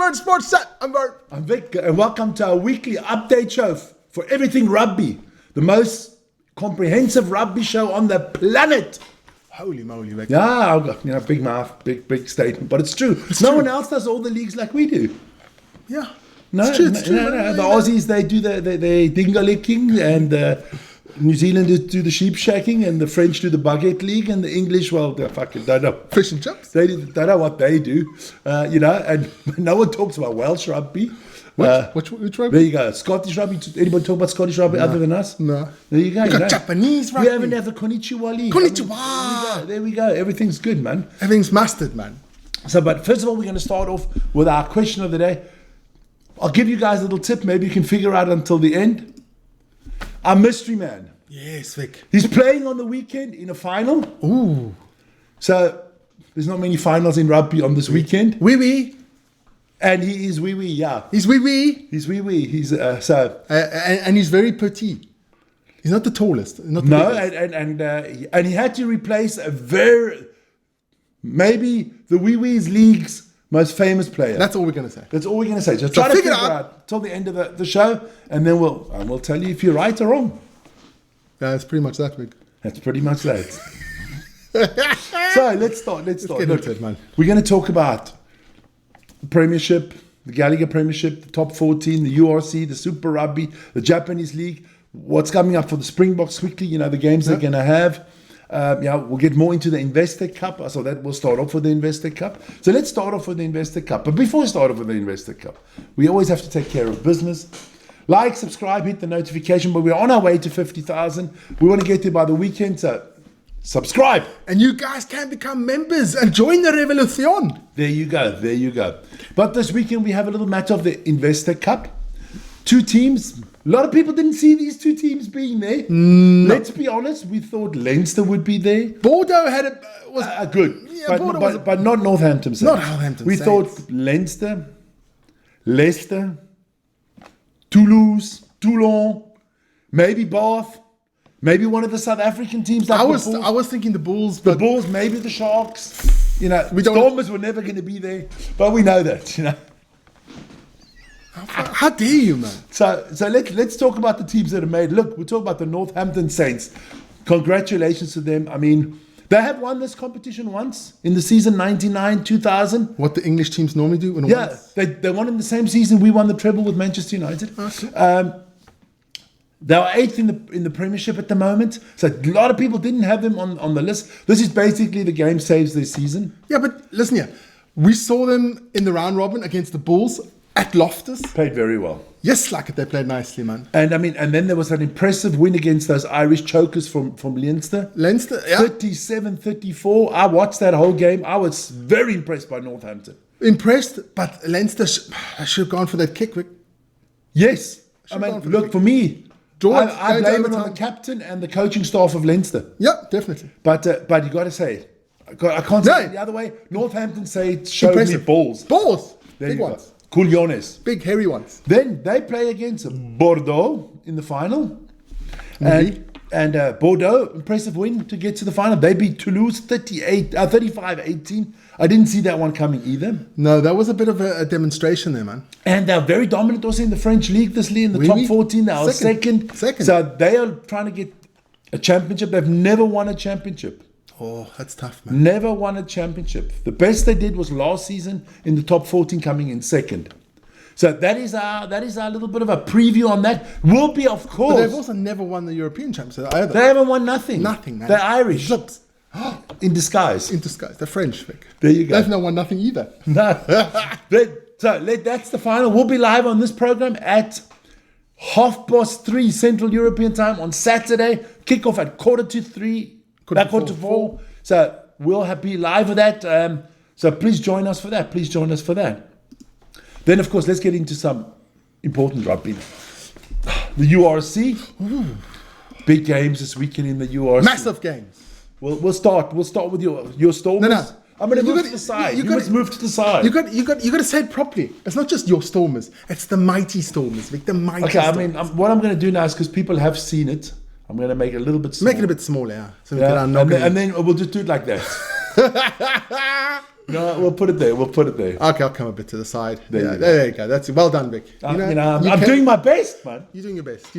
Vert Sports Chat. I'm Vert. I'm Vic, and welcome to our weekly update show for everything rugby. The most comprehensive rugby show on the planet. Holy moly, Vic. Yeah, I've got, big mouth, big statement, but it's true. No one else does all the leagues like we do. Yeah. No, it's true. The Aussies, they do the dingo licking, and New Zealanders do the sheep shacking, and the French do the baguette league, and the English, well, they fucking don't know. Fish and chips. They don't know what they do, and no one talks about Welsh rugby. Which rugby? There you go. Scottish rugby. Anybody talk about Scottish rugby other than us? No. There you go. You got Japanese rugby. We haven't had the Konnichiwa league. Konnichiwa. There we go. Everything's good, man. Everything's mastered, man. So, but first of all, we're going to start off with our question of the day. I'll give you guys a little tip. Maybe you can figure out until the end. Our mystery man. Yes, Vic. He's playing on the weekend in a final. Ooh. So, there's not many finals in rugby on this weekend. Wee. And he is wee, yeah. He's wee. He's wee. He's, and he's very petite. He's not the tallest. Not the biggest. and he had to replace maybe the Wee's league's most famous player. That's all we're going to say. That's all we're going to say. Just try to figure out till the end of the show, and then we'll tell you if you're right or wrong. Yeah, it's pretty much that, Vic. That's pretty much that. So let's start. Let's get into it, man. We're going to talk about the Premiership, the Gallagher Premiership, the Top 14, the URC, the Super Rugby, the Japanese League, what's coming up for the Springboks quickly, the games they're going to have. We'll get more into the Investor Cup, so that we'll start off with the Investor Cup. So let's start off with the Investor Cup. But before we start off with the Investor Cup, we always have to take care of business. Like, subscribe, hit the notification, but we're on our way to 50,000. We want to get there by the weekend, so subscribe. And you guys can become members and join the revolution. There you go. But this weekend we have a little match of the Investor Cup. Two teams. A lot of people didn't see these two teams being there. No. Let's be honest. We thought Leinster would be there. Bordeaux had was good, yeah, but not Northampton. Not Northampton. We thought Leinster, Leicester, Toulouse, Toulon, maybe Bath, maybe one of the South African teams. Like I was thinking the Bulls. The Bulls, maybe the Sharks. Stormers were never going to be there, but we know that. How dare you, man? So let's talk about the teams that are made. Look, we'll talk about the Northampton Saints. Congratulations to them. I mean, they have won this competition once in the season 99-2000. What the English teams normally do. They won in the same season. We won the treble with Manchester United. Okay. They are 8th in the Premiership at the moment. So a lot of people didn't have them on the list. This is basically the game saves their season. Yeah, but listen here. We saw them in the round robin against the Bulls at Loftus. Played very well. Yes, like it. They played nicely, man. And then there was an impressive win against those Irish chokers from Leinster. Leinster, yeah. 37-34. I watched that whole game. I was very impressed by Northampton. Impressed, but Leinster should have gone for that kick, Vic. Say. I mean, look, for me, George, I blame it on the captain and the coaching staff of Leinster. Yeah, definitely. But you got to say, I can't say it the other way. Northampton showed me balls. Balls. There big you ones. Go. Culiones. Big, hairy ones. Then they play against Bordeaux in the final. And Bordeaux, impressive win to get to the final. They beat Toulouse 35-18. I didn't see that one coming either. No, that was a bit of a demonstration there, man. And they're very dominant also in the French league this league, in the top 14. They are second. So they are trying to get a championship. They've never won a championship. Oh, that's tough, man. Never won a championship. The best they did was last season in the top 14, coming in second. So that is our little bit of a preview on that. Will be, of course. But they've also never won the European Championship either. They haven't won nothing. Nothing, man. They're Irish. Zips. In disguise. In disguise. They're French, Vic. There you go. They've not won nothing either. No. That's the final. We'll be live on this program at 3:30 Central European Time on Saturday. Kickoff at 3:45. Quarter to 4. So we'll be live with that. So please join us for that. Then, of course, let's get into some important rugby. The URC. Ooh. Big games this weekend in the URC. Massive games. We'll start with your Stormers. No. I'm going to move to the side. You must move to the side. You got to say it properly. It's not just your Stormers. It's the mighty Stormers, Vic. The mighty Stormers. I mean, what I'm going to do now is, because people have seen it, I'm going to make it a little bit smaller. Make it a bit smaller, yeah. So we can and then we'll just do it like that. No, we'll put it there. Okay, I'll come a bit to the side. There There you go. That's it. Well done, Vic. I'm doing my best, man. You're doing your best.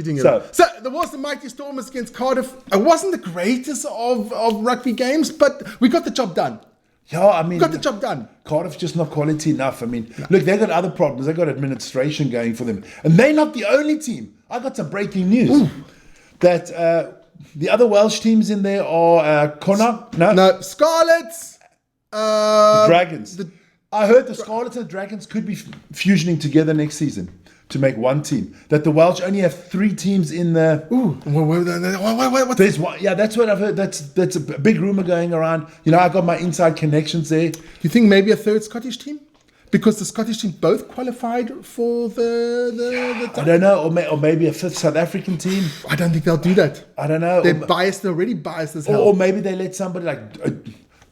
So there was the Mighty Stormers against Cardiff. It wasn't the greatest of rugby games, but we got the job done. Yeah, I mean, Got the job done. Cardiff's just not quality enough. I mean, look, they've got other problems. They've got administration going for them. And they're not the only team. I got some breaking news that the other Welsh teams in there are Connacht. No, Scarlets. The Dragons. I heard the Scarlets and the Dragons could be fusioning together next season to make one team. That the Welsh only have 3 teams in the... What? There's one, yeah, that's what I've heard. That's a big rumor going around. You know, I got my inside connections there. You think maybe a third Scottish team? Because the Scottish team both qualified for the I don't know, or maybe a 5th South African team. I don't think they'll do that. I don't know. They're biased. They're already biased as hell. Or maybe they let somebody like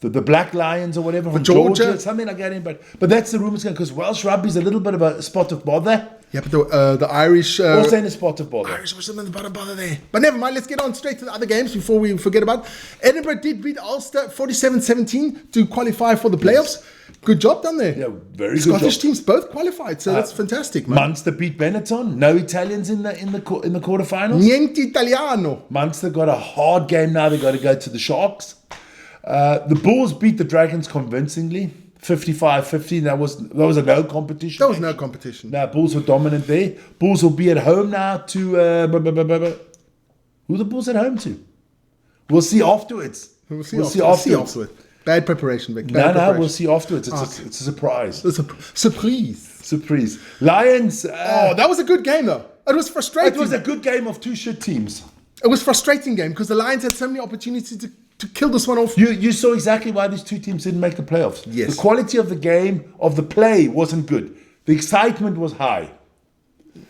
the Black Lions or whatever from Georgia, something like that in. But that's the rumors going, because Welsh rugby is a little bit of a spot of bother. Yeah, but the Irish... also in a spot of bother. Irish was something about a bother there. But never mind, let's get on straight to the other games before we forget about it. Edinburgh did beat Ulster 47-17 to qualify for the playoffs. Yes. Good job done there. Yeah, very good Scottish job. teams both qualified, so that's fantastic, man. Munster beat Benetton. No Italians in the quarterfinals. Niente Italiano. Munster got a hard game now. They got to go to the Sharks. The Bulls beat the Dragons convincingly. 55-50. That was a no competition. There was no competition. No, Bulls were dominant there. Bulls will be at home now to... who the Bulls at home to? We'll see afterwards. We'll see afterwards. Bad preparation, Vic. We'll see afterwards. It's a surprise. It's a surprise. Lions. That was a good game, though. It was frustrating. It was a good game of 2 shit teams. It was a frustrating game because the Lions had so many opportunities to kill this one off. You saw exactly why these 2 teams didn't make the playoffs. Yes. The quality of the game, of the play, wasn't good. The excitement was high.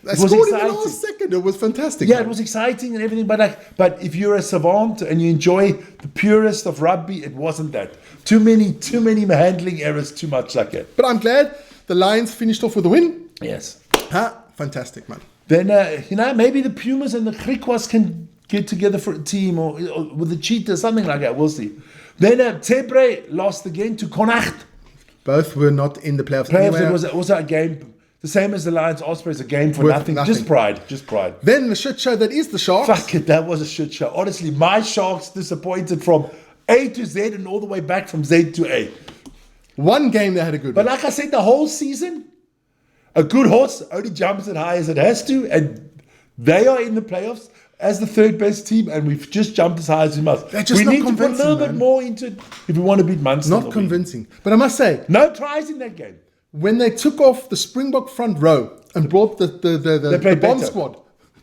They scored in the last second. It was fantastic. Yeah, man. It was exciting and everything. But if you're a savant and you enjoy the purest of rugby, it wasn't that. Too many handling errors, too much like it. But I'm glad the Lions finished off with a win. Yes. Fantastic, man. Then, maybe the Pumas and the Griquas can get together for a team or with the Cheetahs, something like that. We'll see. Then Tebre lost again to Connacht. Both were not in the playoffs. It was also a game, the same as the Lions Ospreys, a game for nothing. Just pride. Then the shit show that is the Sharks. Fuck it, that was a shit show. Honestly, my Sharks disappointed from A to Z and all the way back from Z to A. One game they had a good But like I said, the whole season, a good horse only jumps as high as it has to, and they are in the playoffs as the 3rd best team, and we've just jumped as high as we must. We need to put a little bit more into it if we want to beat Munster. Not convincing. But I must say, no tries in that game. When they took off the Springbok front row and brought the bomb squad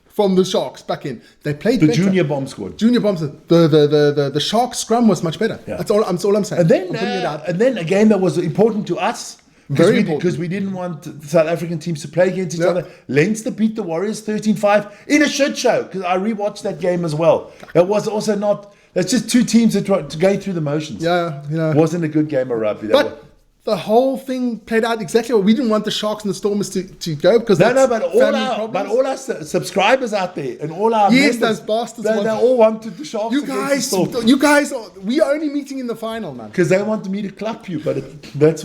from the Sharks back in, they played the better. junior bomb squad. The Sharks scrum was much better. Yeah. That's all I'm saying. And then a game that was important to us. Very important. Because we didn't want the South African teams to play against each other. Leinster beat the Warriors 13-5 in a shit show. Because I rewatched that game as well. That was also not... That's just 2 teams that tried to go through the motions. Yeah. It wasn't a good game of rugby. The whole thing played out exactly what we didn't want the Sharks and the Stormers to go because but all our subscribers out there and all our members, those bastards they all wanted the Sharks. You guys, we are only meeting in the final, man. Because they wanted me to clap you, but that's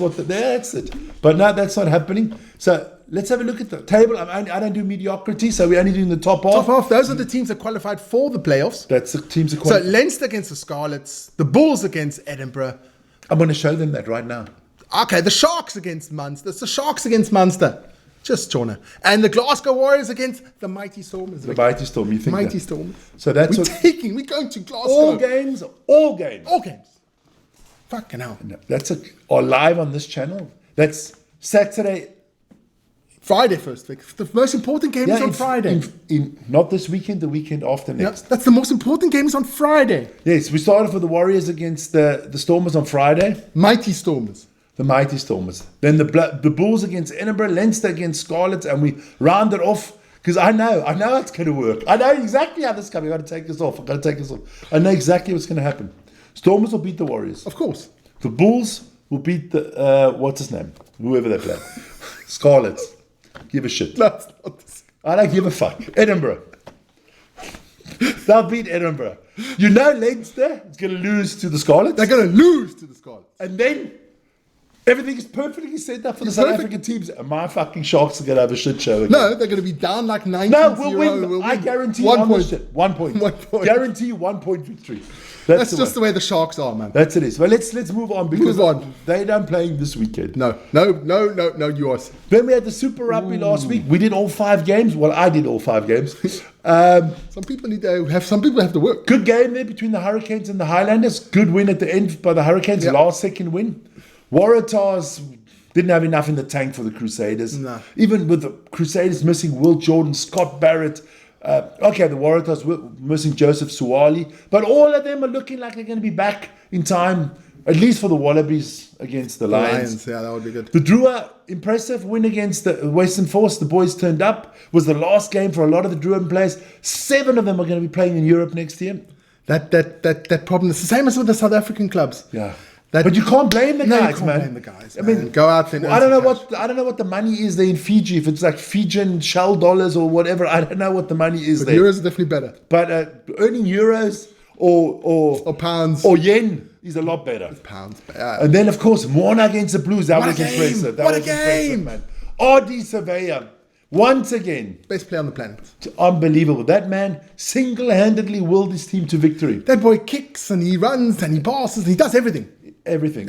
it. But no, that's not happening. So let's have a look at the table. I don't do mediocrity, so we're only doing the top half. Top half. Those are the teams that qualified for the playoffs. That's the teams that qualified. So Leinster against the Scarlets, the Bulls against Edinburgh. I'm going to show them that right now. Okay, the Sharks against Munster. It's the Sharks against Munster. Just Chona. And the Glasgow Warriors against the Mighty Stormers. The Mighty Storm, you think Mighty Stormers. So that's we're going to Glasgow. All games. Fucking hell. No, are live on this channel. That's Saturday. Friday first, Vic. The most important game is on Friday. Not this weekend, the weekend after next. Yeah, that's the most important game is on Friday. Yes, we started for the Warriors against the Stormers on Friday. Mighty Stormers. The Mighty Stormers. Then the Bulls against Edinburgh, Leinster against Scarlets, and we rounded off, because I know it's going to work. I know exactly how this is coming. I've got to take this off. I know exactly what's going to happen. Stormers will beat the Warriors. Of course. The Bulls will beat the, what's his name? Whoever they play. Scarlets. Give a shit. That's not the same. I don't give a fuck. Edinburgh. They'll beat Edinburgh. Leinster is going to lose to the Scarlets. They're going to lose to the Scarlets. And then Everything is perfectly set up for the South perfect. African teams. And my fucking Sharks are going to have a shit show again. No, they're going to be down like 19-0. No, we'll win. I guarantee one on point. this shit. 1 point. 1 point. Guarantee 1 point victory. That's just the way the Sharks are, man. That's it is. Well, let's move on because Move on. they don't playing this weekend. No, yours. Then we had the Super Rugby last week. We did all 5 games. Well, I did all 5 games. Some people have to work. Good game there between the Hurricanes and the Highlanders. Good win at the end by the Hurricanes. Yep. Last second win. Waratahs didn't have enough in the tank for the Crusaders. No. Even with the Crusaders missing Will Jordan, Scott Barrett. The Waratahs were missing Joseph Suwali. But all of them are looking like they're going to be back in time, at least for the Wallabies against the Lions. Yeah, that would be good. The Drua, impressive win against the Western Force. The boys turned up. Was the last game for a lot of the Drua players. 7 of them are going to be playing in Europe next year. That problem is the same as with the South African clubs. Yeah. But you can't blame the guys, you can't man. blame the guys. I mean, man. Go out there. I don't know what the money is there in Fiji. If it's like Fijian shell dollars or whatever, I don't know what the money is there. Euros are definitely better. But earning euros or pounds or yen is a lot better. Pounds. And then of course Moana against the Blues. That What a was game. impressive. That What a was impressive, game. man. Ardie Surveyor, once again, Best player on the planet. unbelievable. That man single-handedly willed his team to victory. That boy kicks and he runs and he passes and he does everything. Everything.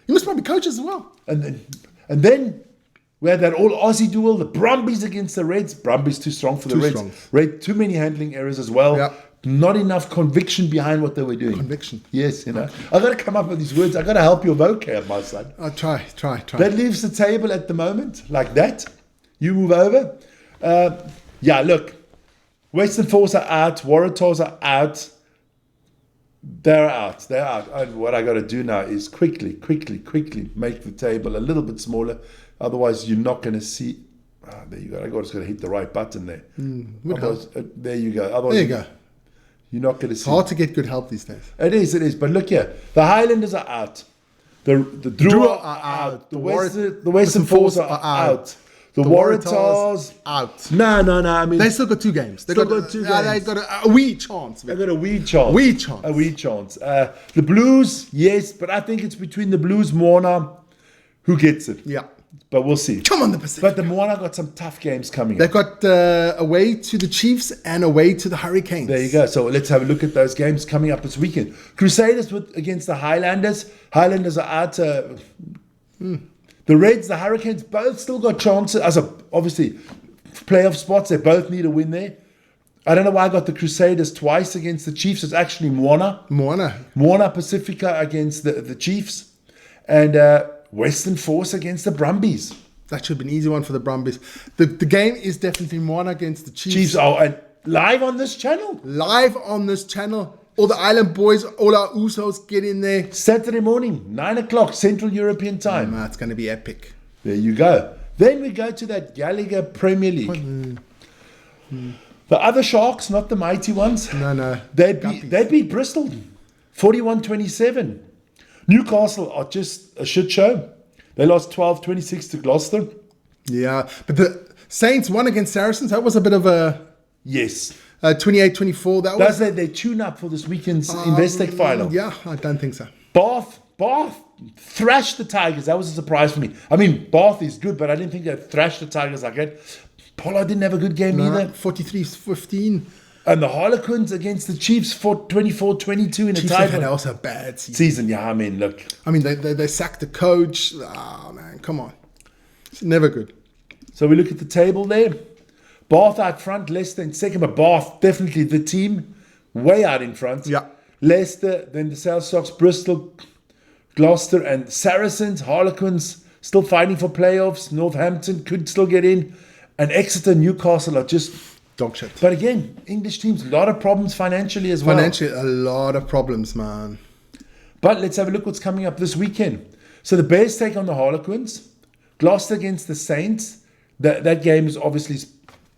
He must probably coach as well. And then we had that all Aussie duel, the Brumbies against the Reds. Brumbies too strong for the Too Reds. strong. Red, too many handling errors as well. Yeah. Not enough conviction behind what they were doing. Conviction. Yes, I got to come up with these words. I got to help your vocab, my son. Try. That leaves the table at the moment like that. You move over. Look. Western Force are out. Waratahs are out. They're out. And what I got to do now is quickly make the table a little bit smaller. Otherwise, you're not going to see. There you go. I just got to hit the right button there. Otherwise, there you go. Otherwise, There you go. You're not going to see. It's hard to get good help these days. It is. But look here. The Highlanders are out. The Drua are out. The Western Force are out. The Waratahs out. No. I mean, They still got 2 games. They Still got 2 games. They got a wee chance. I got a wee chance. Wee chance. The Blues, yes, but I think it's between the Blues, Moana, who gets it. Yeah. But we'll see. Come on, the Pacific. But the Moana got some tough games coming They've up. got away to the Chiefs and away to the Hurricanes. There you go. So let's have a look at those games coming up this weekend. Crusaders against the Highlanders. Highlanders are out. The Reds, the Hurricanes, both still got chances. Obviously, playoff spots. They both need a win there. I don't know why I got the Crusaders twice against the Chiefs. It's actually Moana Pacifica against the Chiefs. And Western Force against the Brumbies. That should be an easy one for the Brumbies. The game is definitely Moana against the Chiefs. And live on this channel. Live on this channel. All the Island boys, all our Usos get in there. Saturday morning, 9 o'clock, Central European time. It's going to be epic. There you go. Then we go to that Gallagher Premier League. The other Sharks, not the mighty ones. No. They beat Bristol 41-27. Newcastle are just a shit show. They lost 12-26 to Gloucester. Yeah, but the Saints won against Saracens. That was a bit of a... Yes. 28-24. That was... Does they tune up for this weekend's Investec final? Yeah, I don't think so. Bath thrashed the Tigers. That was a surprise for me. I mean, Bath is good, but I didn't think they thrashed the Tigers like that. Pollard didn't have a good game either. 43-15. And the Harlequins against the Chiefs for 24-22 in a Chiefs tie. had also a bad season. Yeah, I mean, look. I mean, they sacked the coach. Oh, man, come on. It's never good. So we look at the table there. Bath out front, Leicester in second, but Bath definitely the team way out in front. Yeah. Leicester, then the South Sox, Bristol, Gloucester, and Saracens. Harlequins still fighting for playoffs. Northampton could still get in. And Exeter, Newcastle are just dog shit. But again, English teams, a lot of problems financially as well. Financially, a lot of problems, man. But let's have a look what's coming up this weekend. So the Bears take on the Harlequins. Gloucester against the Saints. That game is obviously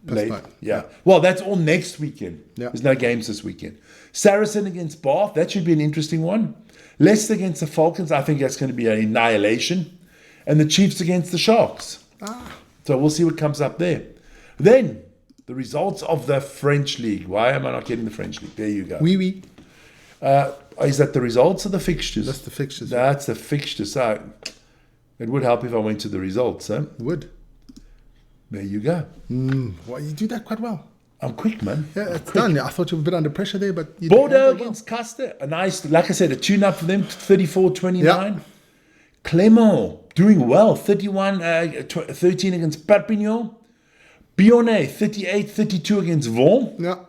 late. Yeah. Well, that's all next weekend. Yeah. There's no games this weekend. Saracen against Bath. That should be an interesting one. Leicester against the Falcons. I think that's going to be an annihilation. And the Chiefs against the Sharks. So we'll see what comes up there. Then, the results of the French League. Why am I not getting the French League? There you go. Oui. Is that the results of the fixtures? That's the fixtures. That's the fixtures. So, It would help if I went to the results. Eh? Would. There you go. Well, you do that quite well. I'm quick, man. Yeah, it's done. I thought you were a bit under pressure there, but you Bordeaux did well. against Castres. A nice, like I said, a tune-up for them, 34-29. Yeah. Clermont doing well, 13 against Perpignan. Bionnet, 38-32 against Vaughan. Yeah.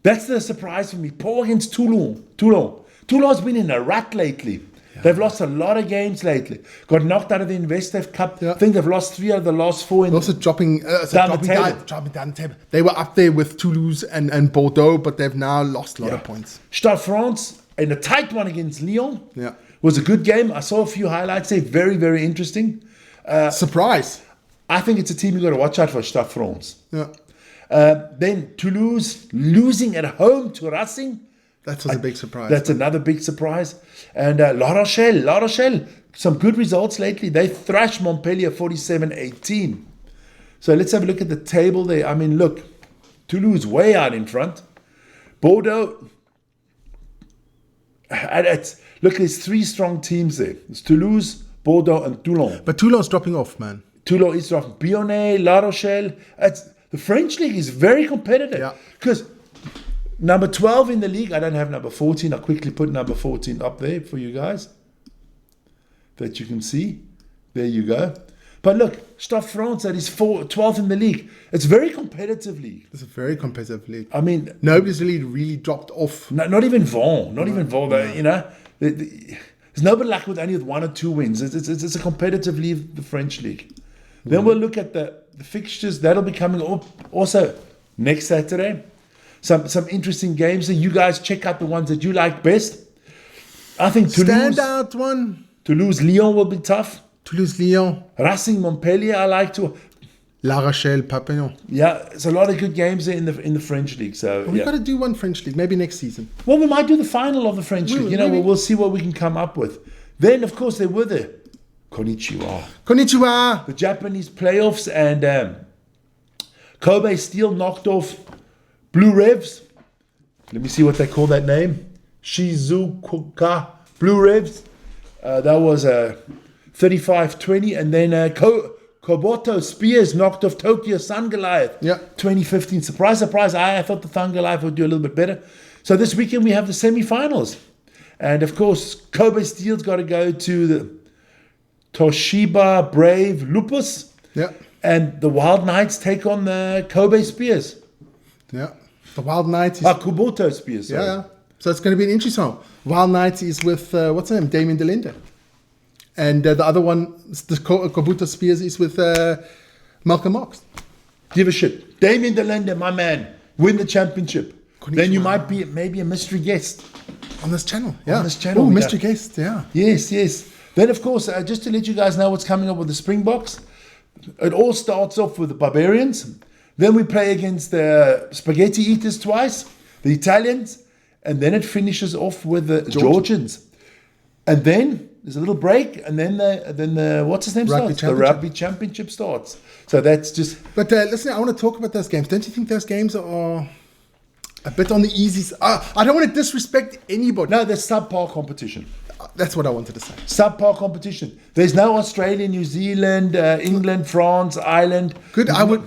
That's the surprise for me. Pau against Toulon. Toulon's been in a rut lately. Yeah. They've lost a lot of games lately. Got knocked out of the Investec Cup. Yeah. I think they've lost 3 out of the last 4. In Also dropping down the table. They were up there with Toulouse and Bordeaux, but they've now lost a lot of points. Stade France in a tight one against Lyon. Yeah. Was a good game. I saw a few highlights there. Very, very interesting. Surprise. I think it's a team you've got to watch out for, Stade France. Yeah. Then Toulouse losing at home to Racing. That was a big surprise. That's another big surprise. And La Rochelle, some good results lately. They thrashed Montpellier 47-18. So let's have a look at the table there. I mean, look, Toulouse way out in front. Bordeaux, look, there's 3 strong teams there. It's Toulouse, Bordeaux, and Toulon. But Toulon's dropping off, man. Toulon is dropping. Bionnet, La Rochelle. The French league is very competitive. Because number 12 in the league, I don't have number 14. I'll quickly put number 14 up there for you guys, that you can see. There you go. But look, Stade France, that is 12th in the league. It's a very competitive league. It's a very competitive league. I mean, nobody's really dropped off. Not even Vaughan. You know, there's nobody like with only 1 or 2 wins. It's a competitive league, the French league. Then we'll look at the fixtures. That'll be coming up also next Saturday. Some interesting games. So you guys check out the ones that you like best. I think Standout one. Toulouse-Lyon will be tough. Toulouse-Lyon. Racing Montpellier, I like to. La Rochelle, Perpignan. Yeah, it's a lot of good games there in the French league. So we've got to do one French league, maybe next season. Well, we might do the final of the French league. We'll see what we can come up with. Then, of course, there were the Konnichiwa. The Japanese playoffs, and Kobe Steel knocked off Blue Revs. Let me see what they call that name. Shizuoka Blue Revs. That was 35-20. And then Koboto Spears knocked off Tokyo Sun Goliath. 2015. Surprise, surprise. I thought the Sun Goliath would do a little bit better. So this weekend we have the semi-finals. And of course, Kobe Steel's got to go to the Toshiba Brave Lupus. And the Wild Knights take on the Kobe Spears. The Wild Knights is... Kuboto Spears. Sorry. Yeah. So it's going to be an interesting one. Wild Knights is with, what's his name? Damien Delende. And the other one, the Kuboto Spears, is with Malcolm Marx. Give a shit. Damien Delende, my man, win the championship. Then you might be maybe a mystery guest. On this channel. On this channel. Oh, mystery guest, yeah. Yes. Then, of course, just to let you guys know what's coming up with the Springboks, it all starts off with the Barbarians. Then we play against the Spaghetti Eaters twice, the Italians, and then it finishes off with the Georgians. And then there's a little break, and then the what's his name starts? The Rugby Championship starts. So that's just... But listen, I want to talk about those games. Don't you think those games are a bit on the easy side? I don't want to disrespect anybody. No, there's subpar competition. That's what I wanted to say. Subpar competition. There's no Australia, New Zealand, England, France, Ireland. Good. I would,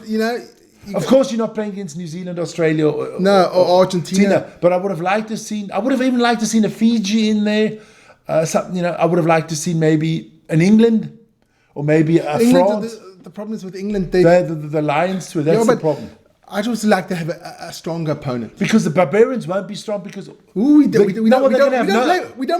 Of course, you're not playing against New Zealand, Australia, or Argentina. But I would have liked to seen. I would have even liked to seen a Fiji in there. I would have liked to see maybe an England or maybe a France. The problem is with England, the Lions too. That's the problem. I'd also like to have a stronger opponent. Because the Barbarians won't be strong because... we don't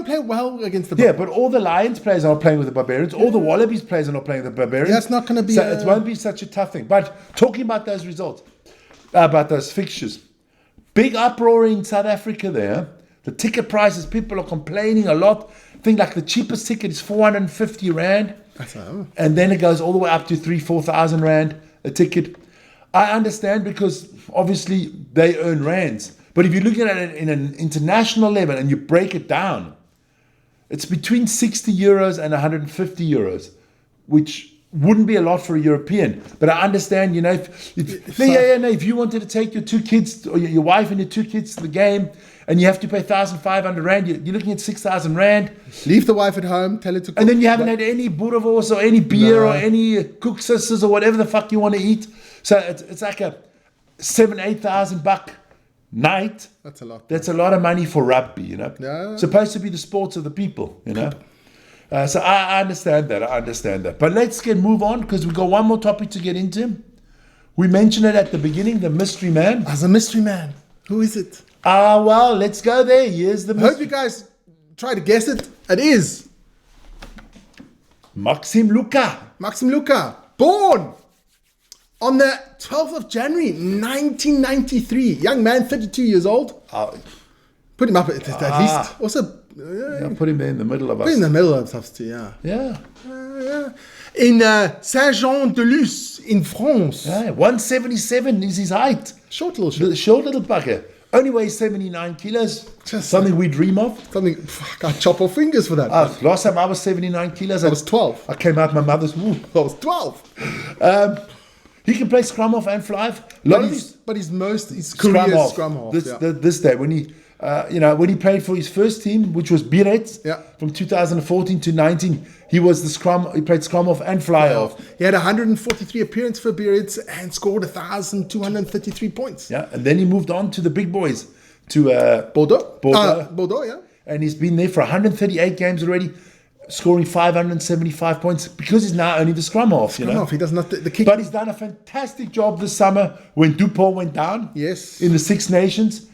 play well against the Barbarians. Yeah, but all the Lions players are not playing with the Barbarians. All the Wallabies players are not playing with the Barbarians. That's not going to be... So it won't be such a tough thing. But talking about those results, about those fixtures, big uproar in South Africa there. The ticket prices, people are complaining a lot. I think like the cheapest ticket is 450 Rand. And then it goes all the way up to 4,000 Rand a ticket. I understand because obviously they earn rands. But if you're looking at it in an international level and you break it down, it's between 60 euros and 150 euros, which wouldn't be a lot for a European. But I understand, you know, if you wanted to take your 2 kids or your wife and your 2 kids to the game, and you have to pay 1,500 rand, you're looking at 6,000 rand. Leave the wife at home, tell her to cook. And then you haven't had any boerewors or any beer or any koeksisters or whatever the fuck you want to eat. So it's like a 7,000-8,000 buck night. That's a lot. That's a lot of money for rugby, you know. Yeah. Supposed to be the sports of the people, you know. So I understand that. But let's move on, because we've got one more topic to get into. We mentioned it at the beginning, the mystery man. As a mystery man. Who is it? Well, let's go there. Here's the I hope you guys try to guess it. It is Maxim Luka. Maxim Luka, born on the 12th of January, 1993. Young man, 32 years old. Put him up at least. Also, Put him there in the middle of us. Put him in the middle of us too, yeah. Yeah. In Saint-Jean-de-Luz in France. Yeah, 177 is his height. Short little shit. Short little bugger. Only weighs 79 kilos. Just something we dream of. Something, fuck, I chop off fingers for that. Last time I was 79 kilos. I was 12. I came out my mother's womb. I was 12. He can play scrum half and fly half. But his career is scrum half. This day, when he when he played for his first team, which was Biarritz, from 2014 to 19, he played scrum half and fly half. He had 143 appearances for Biarritz and scored 1,233 points. Yeah, and then he moved on to the big boys, to Bordeaux. Bordeaux, yeah. And he's been there for 138 games already, scoring 575 points, because he's now only the scrum half. Scrum half. He does not the kick. But he's done a fantastic job this summer when Dupont went down. Yes. In the Six Nations.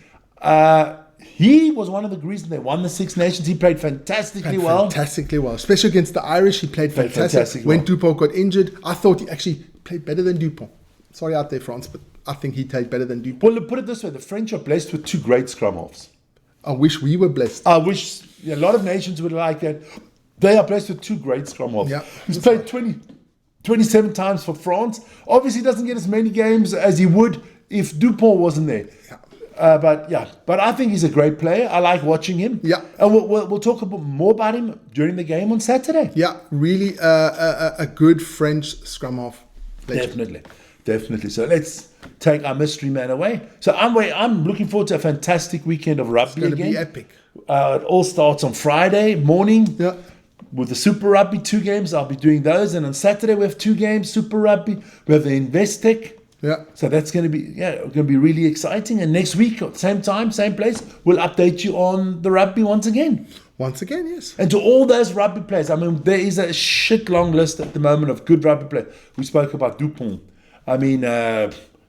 He was one of the reasons they won the Six Nations. He played fantastically well. Especially against the Irish, he played fantastic. When Dupont got injured, I thought he actually played better than Dupont. Sorry out there, France, but I think he played better than Dupont. Well, put it this way, the French are blessed with 2 great scrum halves. I wish we were blessed. I wish a lot of nations would like that. They are blessed with 2 great scrum halves. Yeah, he's played 27 times for France. Obviously, he doesn't get as many games as he would if Dupont wasn't there. Yeah. But I think he's a great player. I like watching him. Yeah, and we'll talk more about him during the game on Saturday. Yeah, really a good French scrum half. Definitely. So let's take our mystery man away. So I'm looking forward to a fantastic weekend of rugby. It's going to be epic. It all starts on Friday morning. Yeah. With the Super Rugby 2 games, I'll be doing those, and on Saturday we have 2 games Super Rugby. We have the Investec. Yeah. So that's going to be really exciting. And next week, same time, same place, we'll update you on the rugby once again. Once again, yes. And to all those rugby players, I mean, there is a shit long list at the moment of good rugby players. We spoke about Dupont. I mean,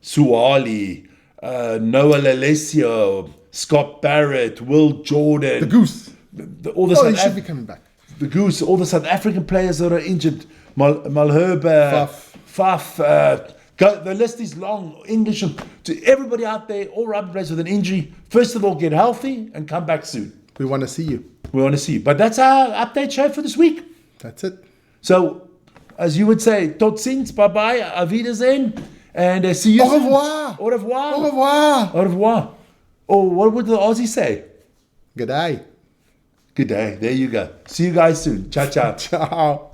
Suwali, Noah Lalesio, Scott Barrett, Will Jordan. The Goose. He should be coming back. The Goose, all the South African players that are injured. Malherbe, Faf. The list is long. English, to everybody out there, all rugby players with an injury, first of all, get healthy and come back soon. We want to see you. But that's our update show for this week. That's it. So, as you would say, tot ziens, bye-bye, auf Wiedersehen, and see you soon. Au revoir. Or what would the Aussie say? Good day. There you go. See you guys soon. Ciao, ciao. Ciao.